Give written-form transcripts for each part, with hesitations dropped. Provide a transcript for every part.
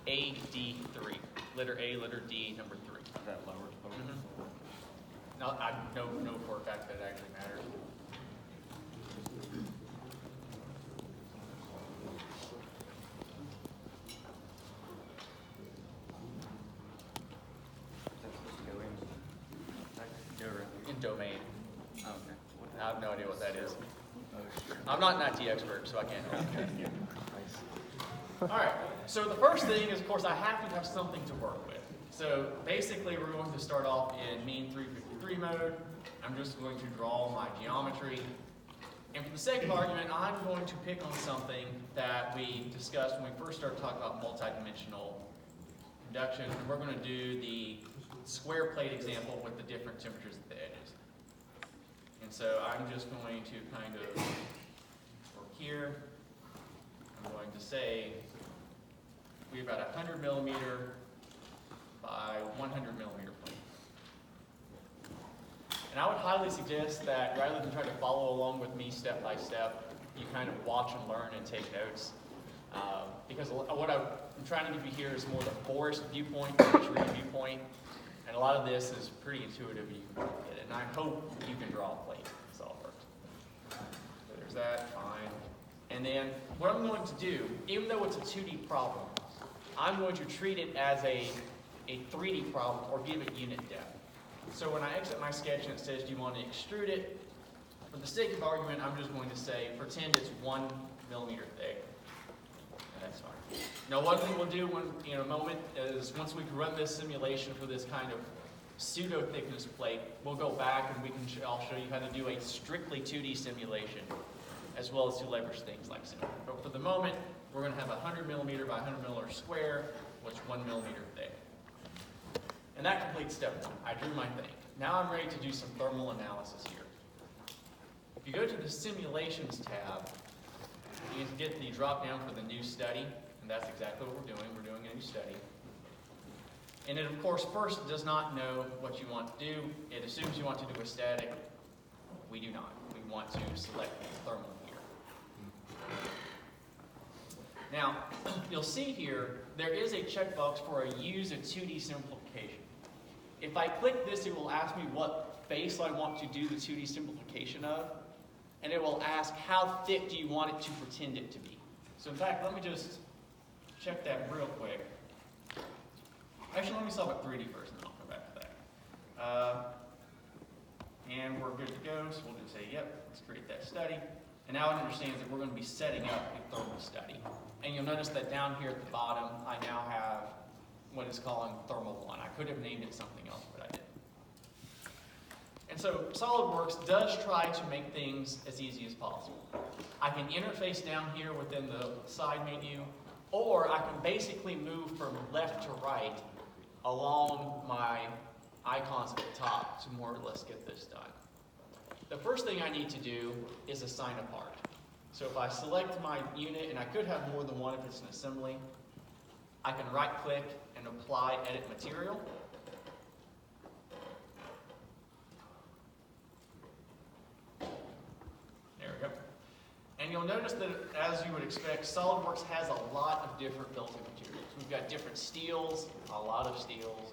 AD3. Letter A, letter D, number 3. Is that lower? No, I know for a fact that it actually matters. In domain. Okay. I have no idea what that is. I'm not an IT expert, so I can't help. All right, so the first thing is, of course, I have to have something to work with. So basically, we're going to start off in mean 353 mode. I'm just going to draw my geometry. And for the sake of argument, I'm going to pick on something that we discussed when we first started talking about multidimensional conduction. And we're going to do the square plate example with the different temperatures at the edges. And so I'm just going to kind of work here. I'm going to say we have about a 100 millimeter by 100 millimeter plate. And I would highly suggest that rather than try to follow along with me step by step, you kind of watch and learn and take notes. Because what I'm trying to give you here is more the forest viewpoint than the tree viewpoint. And a lot of this is pretty intuitive. You can get it. And I hope you can draw a plate in SolidWorks. So there's that, fine. And then what I'm going to do, even though it's a 2D problem, I'm going to treat it as a 3D problem or give it unit depth. So when I exit my sketch and it says, do you want to extrude it? For the sake of argument, I'm just going to say, pretend it's 1 millimeter thick. And that's fine. Now, one thing we'll do in a moment is once we run this simulation for this kind of pseudo thickness plate, we'll go back and I'll show you how to do a strictly 2D simulation, as well as to leverage things like similar. But for the moment, we're going to have a 100 millimeter by 100 millimeter square, which is 1 millimeter thick. And that completes step 1. I drew my thing. Now I'm ready to do some thermal analysis here. If you go to the Simulations tab, you can get the drop down for the new study, and that's exactly what we're doing. We're doing a new study. And it, of course, first does not know what you want to do. It assumes you want to do a static. We do not. We want to select thermal here. Now, you'll see here, there is a checkbox for a use a 2D simplification. If I click this, it will ask me what face I want to do the 2D simplification of, and it will ask how thick do you want it to pretend it to be. So in fact, let me just check that real quick. Actually, let me solve it 3D first, and then I'll come back to that. And we're good to go, so we'll just say, yep, let's create that study. And now it understands that we're going to be setting up a thermal study. And you'll notice that down here at the bottom, I now have what is calling thermal 1. I could have named it something else, but I didn't. And so SolidWorks does try to make things as easy as possible. I can interface down here within the side menu, or I can basically move from left to right along my icons at the top to more or less get this done. The first thing I need to do is assign a part. So if I select my unit, and I could have more than one if it's an assembly, I can right-click and apply Edit Material. There we go. And you'll notice that, as you would expect, SolidWorks has a lot of different built-in materials. We've got different steels, a lot of steels.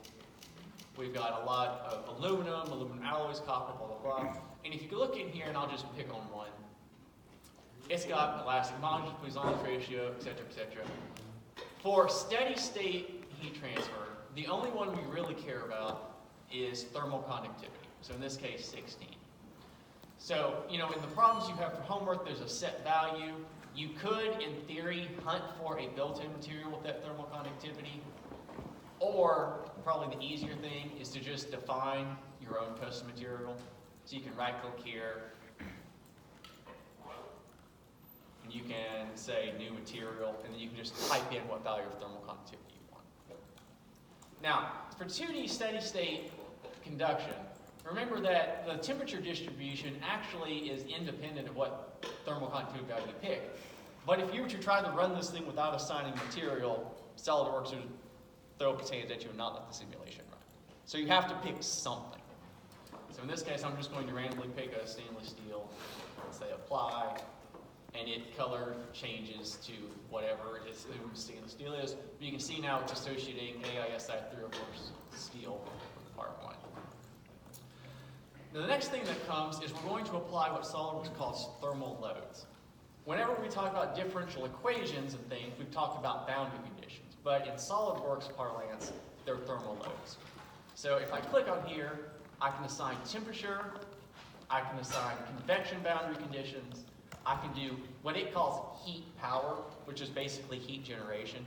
We've got a lot of aluminum alloys, copper, blah, blah, blah. And if you look in here, and I'll just pick on one, it's got elastic modulus, Poisson's ratio, etc., etc. For steady state heat transfer, the only one we really care about is thermal conductivity. So in this case, 16. So, in the problems you have for homework, there's a set value. You could, in theory, hunt for a built-in material with that thermal conductivity. Or, probably the easier thing is to just define your own custom material. So you can right-click here, and you can say new material, and then you can just type in what value of thermal conductivity you want. Now, for 2D steady-state conduction, remember that the temperature distribution actually is independent of what thermal conductivity value you pick. But if you were to try to run this thing without assigning material, SolidWorks would throw potatoes at you and not let the simulation run. So you have to pick something. So in this case, I'm just going to randomly pick a stainless steel and say apply, and it color changes to whatever it is stainless steel is. But you can see now it's associating AISI 304 steel with the PowerPoint. Now the next thing that comes is we're going to apply what SolidWorks calls thermal loads. Whenever we talk about differential equations and things, we've talked about boundary conditions. But in SolidWorks parlance, they're thermal loads. So if I click on here, I can assign temperature, I can assign convection boundary conditions, I can do what it calls heat power, which is basically heat generation.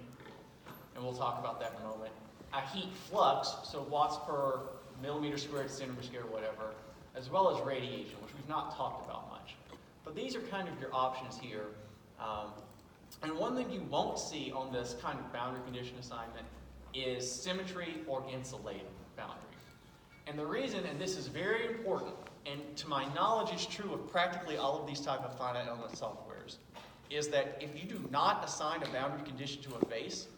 And we'll talk about that in a moment. A heat flux, so watts per millimeter squared, centimeter squared, whatever, as well as radiation, which we've not talked about much. But these are kind of your options here. And one thing you won't see on this kind of boundary condition assignment is symmetry or insulated boundary. And the reason, and this is very important, and to my knowledge is true of practically all of these type of finite element softwares, is that if you do not assign a boundary condition to a face,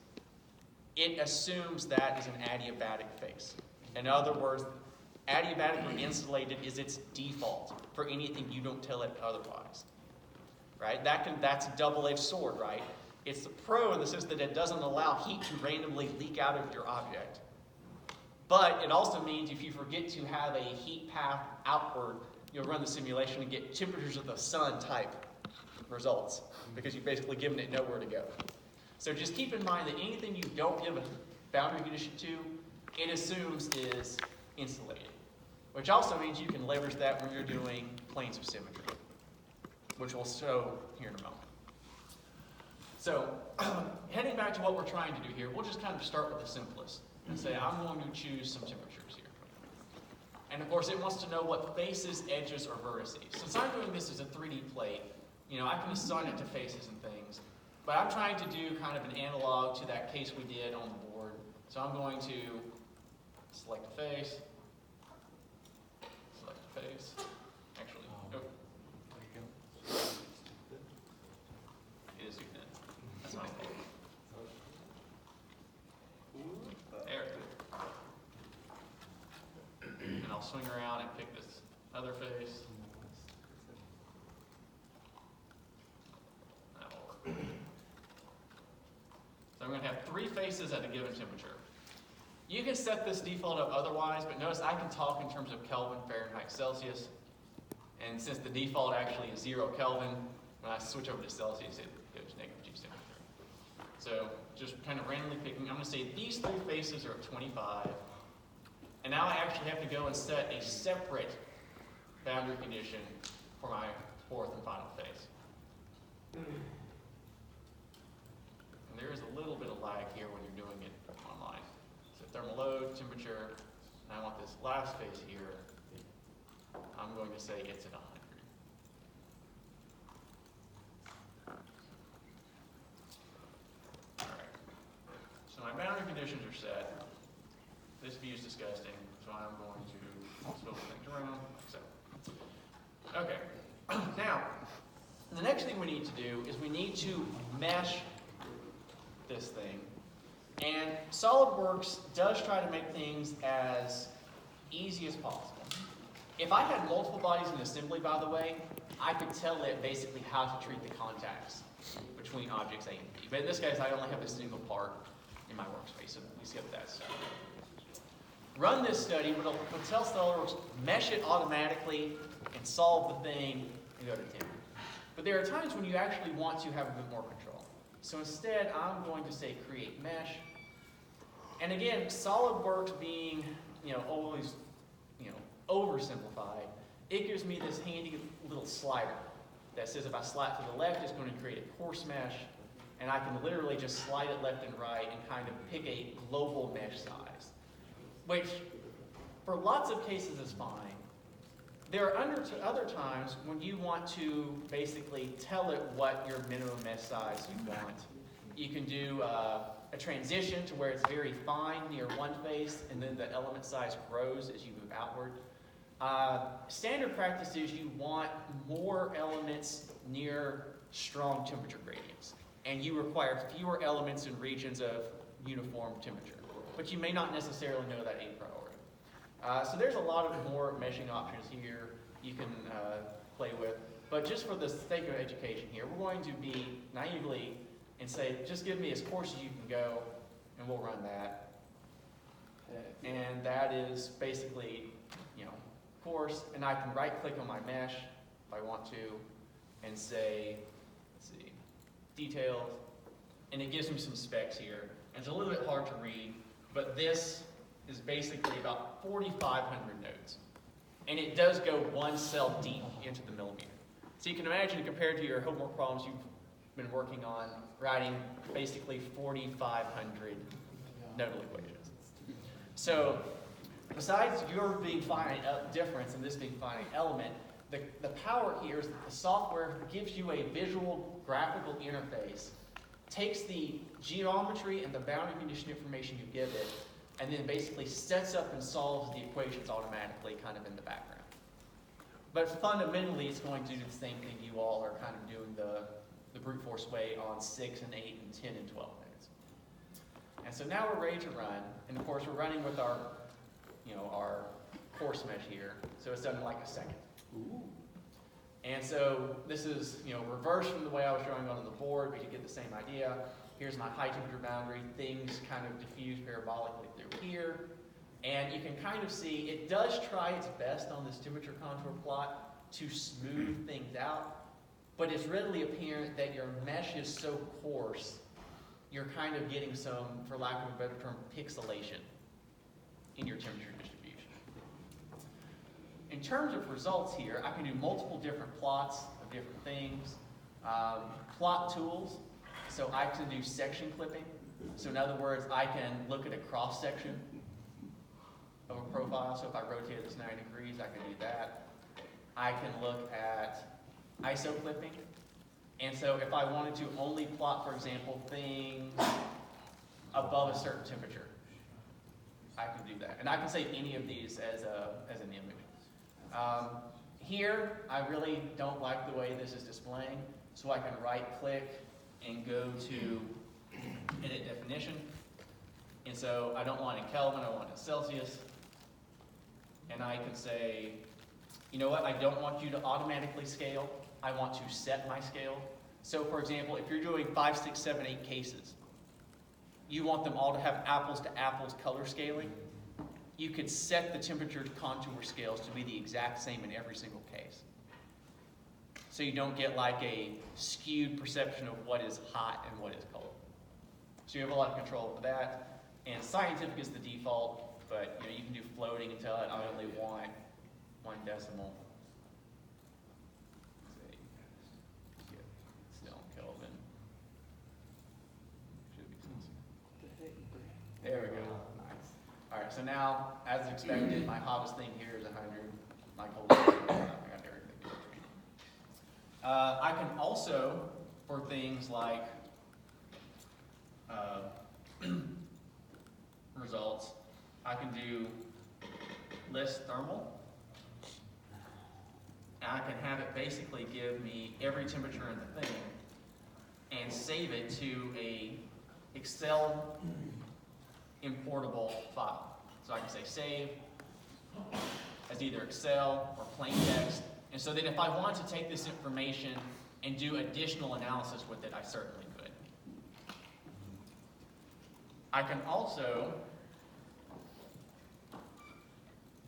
it assumes that is an adiabatic face. In other words, adiabatic or insulated is its default for anything you don't tell it otherwise. Right? That's a double-edged sword, right? It's the pro in the sense that it doesn't allow heat to randomly leak out of your object. But it also means if you forget to have a heat path outward, you'll run the simulation and get temperatures of the sun type results because you've basically given it nowhere to go. So just keep in mind that anything you don't give a boundary condition to, it assumes is insulated. Which also means you can leverage that when you're doing planes of symmetry, which we'll show here in a moment. So, heading back to what we're trying to do here, we'll just kind of start with the simplest and say, I'm going to choose some temperatures here. And of course, it wants to know what faces, edges, or vertices. Since I'm doing this as a 3D plate, I can assign it to faces and things, but I'm trying to do kind of an analog to that case we did on the board. So I'm going to select a face, face. Actually, nope. It is zoomed in. That's my fault. There. And I'll swing around and pick this other face. That'll work. So I'm going to have 3 faces at a given temperature. You can set this default up otherwise, but notice I can talk in terms of Kelvin, Fahrenheit, Celsius. And since the default actually is 0 Kelvin, when I switch over to Celsius, it goes negative G temperature. So just kind of randomly picking, I'm going to say these 3 faces are at 25. And now I actually have to go and set a separate boundary condition for my 4th and final face. And there is a little bit of lag here when you're doing it online. Thermal load, temperature, and I want this last face here. I'm going to say it's at 100. All right. So my boundary conditions are set. This view is disgusting, so I'm going to swivel things around like so. Okay. Now, the next thing we need to do is we need to mesh this thing. And SolidWorks does try to make things as easy as possible. If I had multiple bodies in assembly, by the way, I could tell it basically how to treat the contacts between objects A and B. But in this case, I only have a single part in my workspace, so we skip that stuff. Run this study, but it'll tell SolidWorks, mesh it automatically and solve the thing and go to 10. But there are times when you actually want to have a bit more control. So instead, I'm going to say create mesh. And again, SolidWorks being, always, oversimplified, it gives me this handy little slider that says if I slide to the left, it's going to create a coarse mesh, and I can literally just slide it left and right and kind of pick a global mesh size, which for lots of cases is fine. There are other times when you want to basically tell it what your minimum mesh size you want. You can do a transition to where it's very fine near one face, and then the element size grows as you move outward. Standard practice is you want more elements near strong temperature gradients, and you require fewer elements in regions of uniform temperature. But you may not necessarily know that a priori. So there's a lot of more meshing options here you can play with. But just for the sake of education here, we're going to be naively and say, just give me as coarse as you can go, and we'll run that. And that is basically, coarse, and I can right-click on my mesh if I want to, and say, let's see, details, and it gives me some specs here. And it's a little bit hard to read, but this is basically about 4,500 nodes. And it does go one cell deep into the millimeter. So you can imagine, compared to your homework problems you've been working on, writing basically 4,500 nodal equations. So besides your being finite difference and this being finite element, the power here is that the software gives you a visual graphical interface, takes the geometry and the boundary condition information you give it, and then basically sets up and solves the equations automatically kind of in the background. But fundamentally, it's going to do the same thing you all are kind of doing the brute force way on 6 and 8 and 10 and 12 nodes. And so now we're ready to run, and of course we're running with our coarse mesh here, so it's done in like a second. Ooh. And so this is reverse from the way I was drawing on the board, but you get the same idea. Here's my high temperature boundary. Things kind of diffuse parabolically through here. And you can kind of see it does try its best on this temperature contour plot to smooth things out, but it's readily apparent that your mesh is so coarse, you're kind of getting some, for lack of a better term, pixelation in your temperature distribution. In terms of results here, I can do multiple different plots of different things. Plot tools, so I can do section clipping. So in other words, I can look at a cross section of a profile. So if I rotate this 90 degrees, I can do that. I can look at iso clipping. And so if I wanted to only plot, for example, things above a certain temperature, I can do that. And I can save any of these as an image. Here, I really don't like the way this is displaying, so I can right-click and go to edit definition. And so I don't want it in Kelvin, I want it in Celsius. And I can say, you know what, I don't want you to automatically scale. I want to set my scale. So for example, if you're doing 5, 6, 7, 8 cases, you want them all to have apples to apples color scaling, you could set the temperature contour scales to be the exact same in every single case. So you don't get like a skewed perception of what is hot and what is cold. So you have a lot of control over that. And scientific is the default, but you can do floating and tell it I only want 1 decimal. Still in Kelvin. Should be there we go. Nice. All right, so now, as expected, my hottest thing here is 100. My coldest is 100. I got everything in between. I can also, for things like results, I can do list thermal. And I can have it basically give me every temperature in the thing and save it to a Excel importable file. So I can say save as either Excel or plain text. And so then if I want to take this information and do additional analysis with it, I certainly could. I can also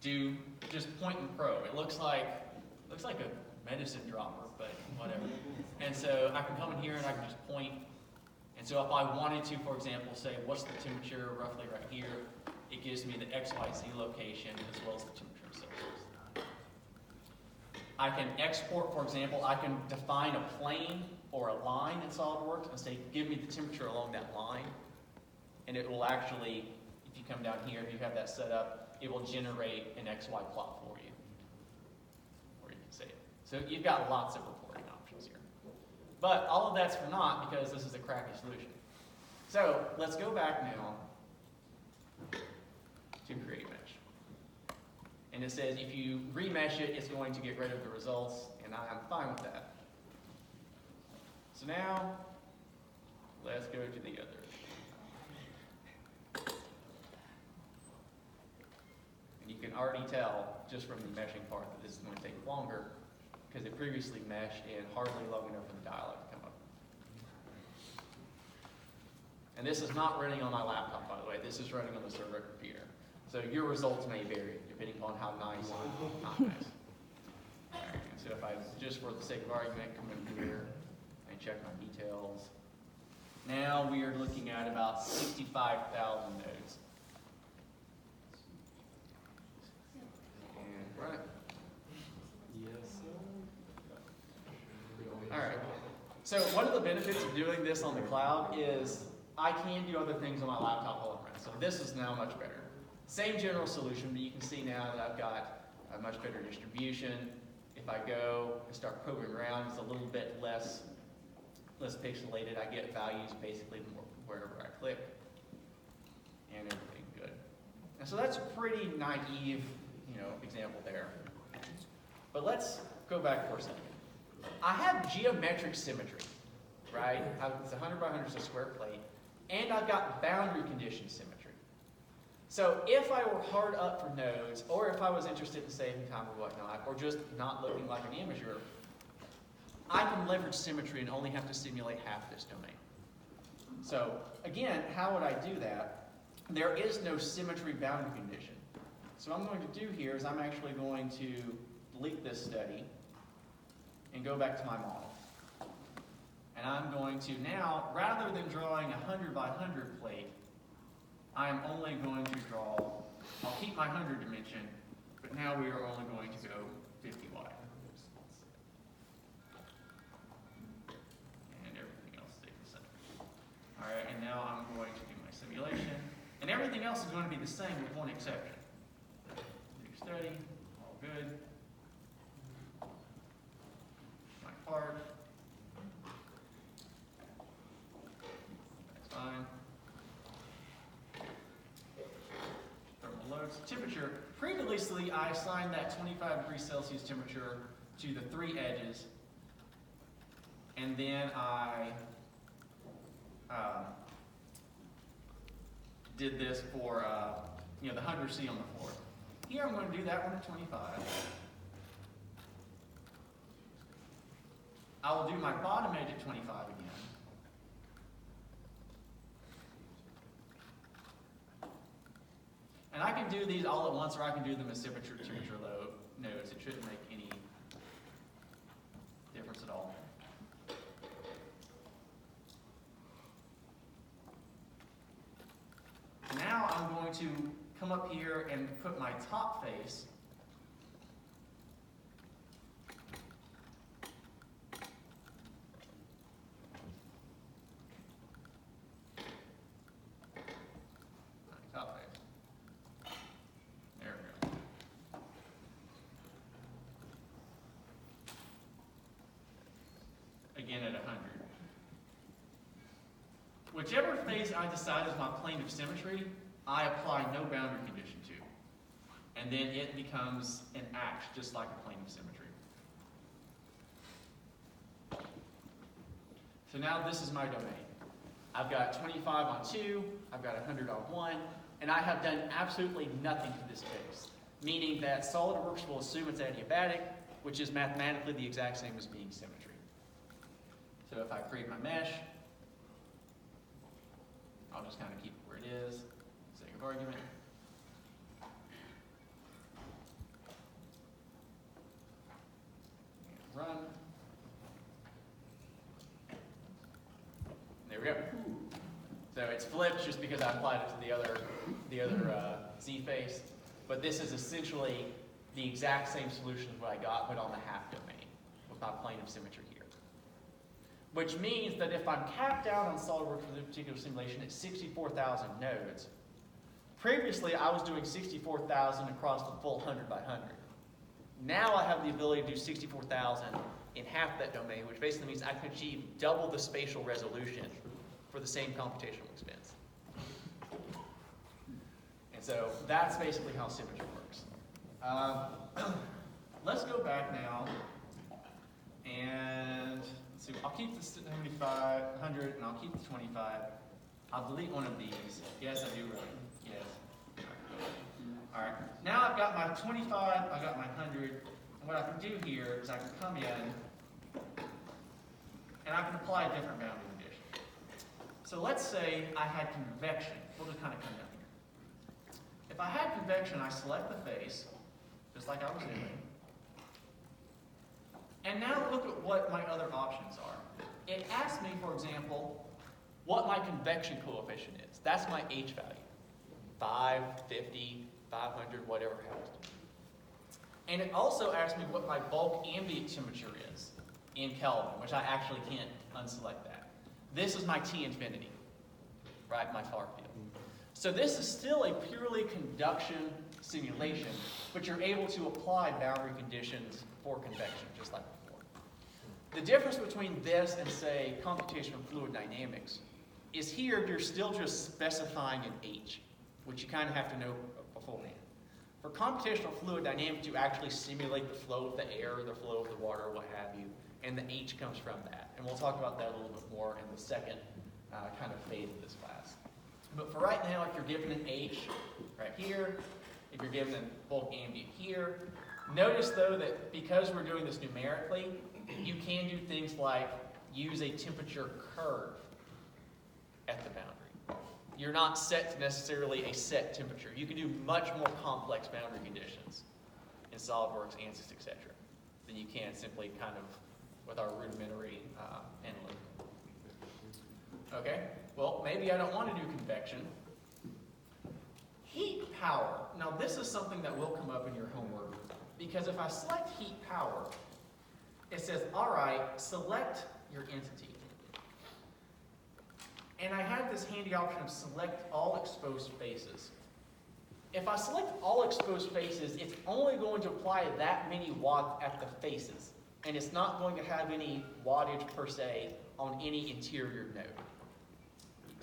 do just point and probe. It looks like a medicine dropper, but whatever. And so I can come in here and I can just point. And so if I wanted to, for example, say what's the temperature roughly right here, it gives me the XYZ location as well as the temperature in Celsius. I can export, for example, I can define a plane or a line in SolidWorks and say, give me the temperature along that line. And it will actually, if you come down here, if you have that set up, it will generate an XY plot for you. Or you can say it. So you've got lots of reporting options here. But all of that's for naught because this is a crappy solution. So let's go back now to create mesh. And it says if you remesh it, it's going to get rid of the results, and I'm fine with that. So now, let's go to the other. And you can already tell, just from the meshing part, that this is going to take longer because it previously meshed in hardly long enough for the dialog to come up. And this is not running on my laptop, by the way. This is running on the server computer. So your results may vary depending on how nice or not nice. Right, and so if I, just for the sake of argument, come in here and check my details. Now we are looking at about 65,000 nodes. And run it. Yes, All right. So one of the benefits of doing this on the cloud is I can do other things on my laptop while I'm running. So this is now much better. Same general solution, but you can see now that I've got a much better distribution. If I go and start probing around, it's a little bit less pixelated. I get values basically wherever I click, and everything good. And so that's a pretty naive, example there. But let's go back for a second. I have geometric symmetry, right? It's 100 by 100 is a square plate, and I've got boundary condition symmetry. So if I were hard up for nodes, or if I was interested in saving time or whatnot, or just not looking like an imager, I can leverage symmetry and only have to simulate half this domain. So again, how would I do that? There is no symmetry boundary condition. So what I'm going to do here is I'm actually going to delete this study and go back to my model. And I'm going to now, rather than drawing a 100 by 100 plate, I'm only going to draw, I'll keep my 100 dimension, but now we are only going to go 50 wide. And everything else stays the same. All right, and now I'm going to do my simulation. And everything else is going to be the same with one exception. New study, all good. My part. That's fine. Temperature, previously I assigned that 25 degrees Celsius temperature to the 3 edges, and then I did this for the 100C on the floor. Here I'm going to do that one at 25. I will do my bottom edge at 25 again. And I can do these all at once, or I can do them as temperature low nodes. It shouldn't make any difference at all. Now I'm going to come up here and put my top face again at 100. Whichever phase I decide is my plane of symmetry, I apply no boundary condition to. And then it becomes an act just like a plane of symmetry. So now this is my domain. I've got 25 on 2, I've got 100 on 1, and I have done absolutely nothing to this face. Meaning that SolidWorks will assume it's adiabatic, which is mathematically the exact same as being symmetry. So if I create my mesh, I'll just kind of keep it where it is, for the sake of argument. And run. There we go. So it's flipped just because I applied it to the other Z face, but this is essentially the exact same solution as what I got, but on the half domain with my plane of symmetry here. Which means that if I'm capped out on SolidWorks for this particular simulation at 64,000 nodes, previously I was doing 64,000 across the full 100 by 100. Now I have the ability to do 64,000 in half that domain, which basically means I can achieve double the spatial resolution for the same computational expense. And so that's basically how symmetry works. Let's go back now and let's see, I'll keep the 75, 100, and I'll keep the 25. I'll delete one of these. Yes, I do run. Yes. All right. Now I've got my 25, I've got my 100, And what I can do here is I can come in and I can apply a different boundary condition. So let's say I had convection. We'll just kind of come down here. If I had convection, I select the face, just like I was doing. And now look at what my other options are. It asks me, for example, what my convection coefficient is. That's my H value. 5, 50, 500, whatever helps. And it also asks me what my bulk ambient temperature is in Kelvin, which I actually can't unselect that. This is my T infinity, right, my far field. So this is still a purely conduction simulation, but you're able to apply boundary conditions for convection, just like before. The difference between this and, say, computational fluid dynamics is here you're still just specifying an H, which you kind of have to know beforehand. For computational fluid dynamics, you actually simulate the flow of the air, the flow of the water, what have you, and the H comes from that. And we'll talk about that a little bit more in the second kind of phase of this class. But for right now, if you're given an H right here, if you're given a bulk ambient here, notice though that because we're doing this numerically, you can do things like use a temperature curve at the boundary. You're not set to necessarily a set temperature. You can do much more complex boundary conditions in SolidWorks, ANSYS, etc. than you can simply kind of with our rudimentary analytic. Okay, well, maybe I don't want to do convection. Heat power. Now, this is something that will come up in your homework, because if I select heat power, it says, all right, select your entity. And I have this handy option of select all exposed faces. If I select all exposed faces, it's only going to apply that many watts at the faces. And it's not going to have any wattage per se on any interior node.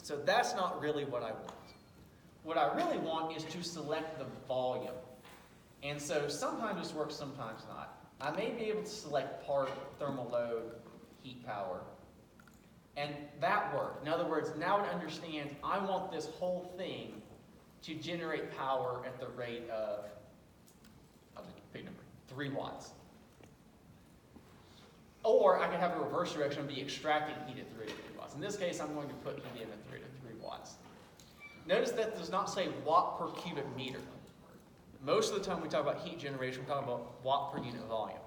So that's not really what I want. What I really want is to select the volume. And so sometimes this works, sometimes not. I may be able to select part thermal load, heat power, and that worked. In other words, now it understands I want this whole thing to generate power at the rate of, I'll just pick a number, 3 watts. Or I could have a reverse direction and be extracting heat at 3 to 3 watts. In this case, I'm going to put heat in at 3 to 3 watts. Notice that does not say watt per cubic meter. Most of the time we talk about heat generation, we're talking about watt per unit volume.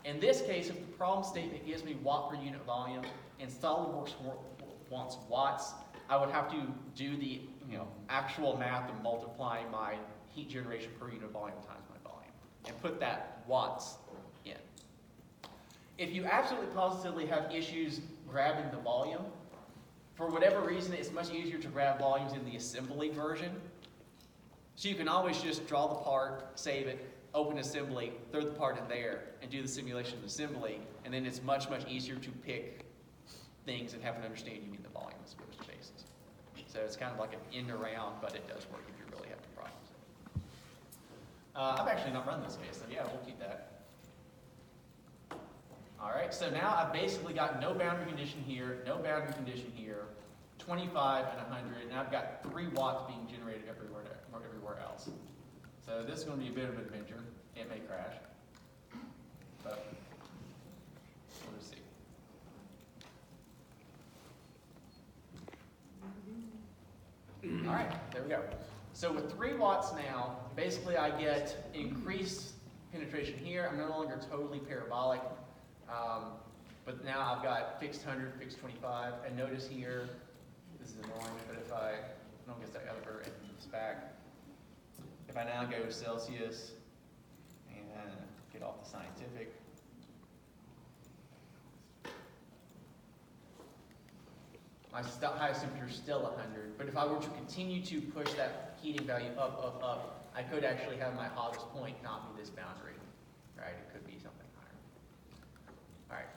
In this case, if the problem statement gives me watt per unit volume and SolidWorks wants watts, I would have to do the actual math of multiplying my heat generation per unit volume times my volume and put that watts in. If you absolutely positively have issues grabbing the volume, for whatever reason, it's much easier to grab volumes in the assembly version. So you can always just draw the part, save it, open assembly, throw the part in there, and do the simulation of assembly, and then it's much, much easier to pick things and have an understanding in the volume as opposed to basis. So it's kind of like an end around, but it does work if you really have problems. I've actually not run this case, so yeah, we'll keep that. All right, so now I've basically got no boundary condition here, no boundary condition here, 25 and 100, and I've got 3 watts being generated everywhere else. So this is going to be a bit of an adventure. It may crash, but we'll just see. All right, there we go. So with 3 watts now, basically I get increased penetration here. I'm no longer totally parabolic. But now I've got fixed 100, fixed 25, and notice here, this is annoying, but if I don't get that other and this back, if I now go Celsius and get off the scientific, my highest temperature is still 100, but if I were to continue to push that heating value up, I could actually have my hottest point not be this boundary, right? It could be something higher. All right.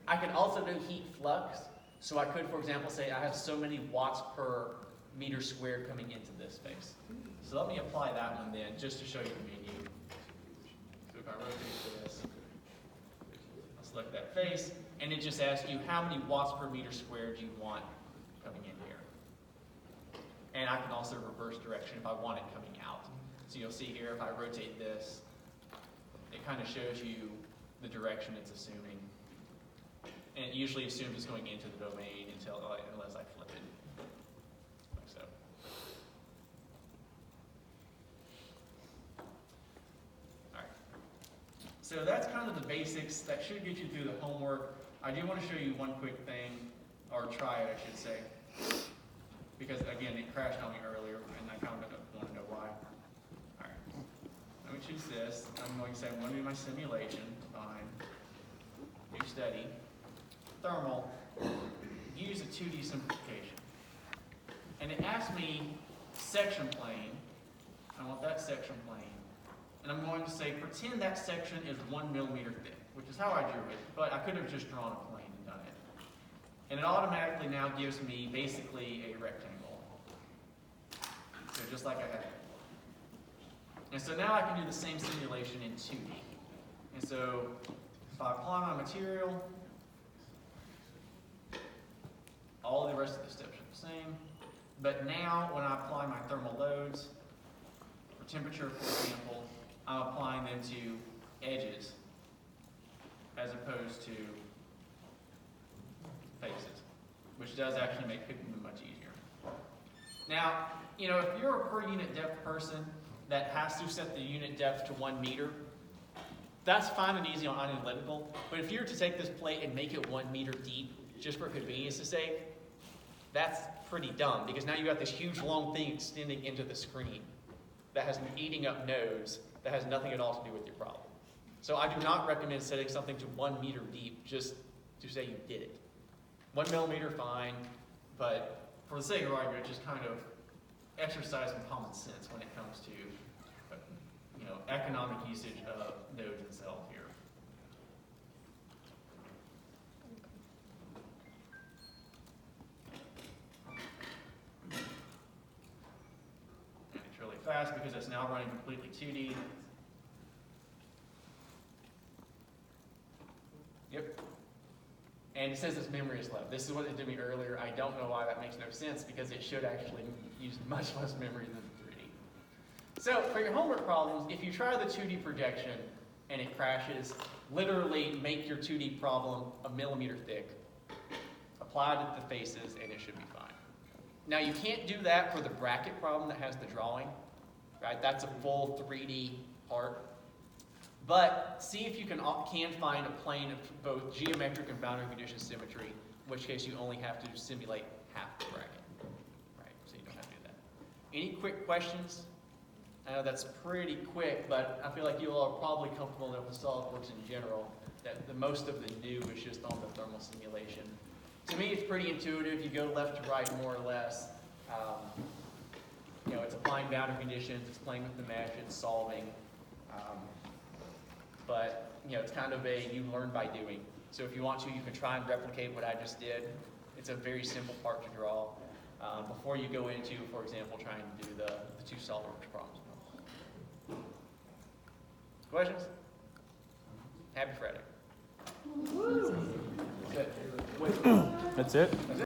I can also do heat flux. So I could, for example, say I have so many watts per meter squared coming into this space. So let me apply that one then, just to show you the menu. So if I rotate this, I'll select that face, and it just asks you how many watts per meter squared you want coming in here. And I can also reverse direction if I want it coming out. So you'll see here, if I rotate this, it it kind of shows you the direction it's assuming. And it usually assumes it's going into the domain unless I flip it, like so. All right. So that's kind of the basics. That should get you through the homework. I do want to show you one quick thing, or try it, I should say. Because again, it crashed on me earlier, and I kind of want to know why. All right. Let me choose this. I'm going to say I'm going to do my simulation. Fine. New study. Thermal. Use a 2D simplification. And it asks me section plane. I want that section plane. And I'm going to say pretend that section is 1 millimeter thick, which is how I drew it, but I could have just drawn a plane and done it. And it automatically now gives me basically a rectangle. So just like I had. And so now I can do the same simulation in 2D. And so if I apply my material, all the rest of the steps are the same. But now when I apply my thermal loads, for temperature, for example, I'm applying them to edges as opposed to faces, which does actually make picking much easier. Now, you know, if you're a per unit depth person that has to set the unit depth to 1 meter, that's fine and easy on analytical. But if you were to take this plate and make it 1 meter deep, just for convenience sake, that's pretty dumb, because now you've got this huge long thing extending into the screen that has been eating up nodes that has nothing at all to do with your problem. So I do not recommend setting something to 1 meter deep just to say you did it. 1 millimeter, fine, but for the sake of argument, just kind of exercise some common sense when it comes to, you know, economic usage of nodes and cells here. And it's really fast because it's now running completely 2D. Yep. And it says its memory is low. This is what it did me earlier. I don't know why that makes no sense, because it should actually use much less memory than 3D. So for your homework problems, if you try the 2D projection and it crashes, literally make your 2D problem 1 millimeter thick, apply it to the faces, and it should be fine. Now you can't do that for the bracket problem that has the drawing, right? That's a full 3D part. But see if you can find a plane of both geometric and boundary condition symmetry, in which case you only have to simulate half the bracket. Right, so you don't have to do that. Any quick questions? I know that's pretty quick, but I feel like you all are probably comfortable enough with SolidWorks in general that the most of the new is just on the thermal simulation. To me, it's pretty intuitive. You go left to right more or less. You know, it's applying boundary conditions, it's playing with the mesh, it's solving. But, you know, it's kind of you learn by doing. So if you want to, you can try and replicate what I just did. It's a very simple part to draw before you go into, for example, trying to do the 2 SolidWorks problems. Questions? Happy Friday. Good. That's it?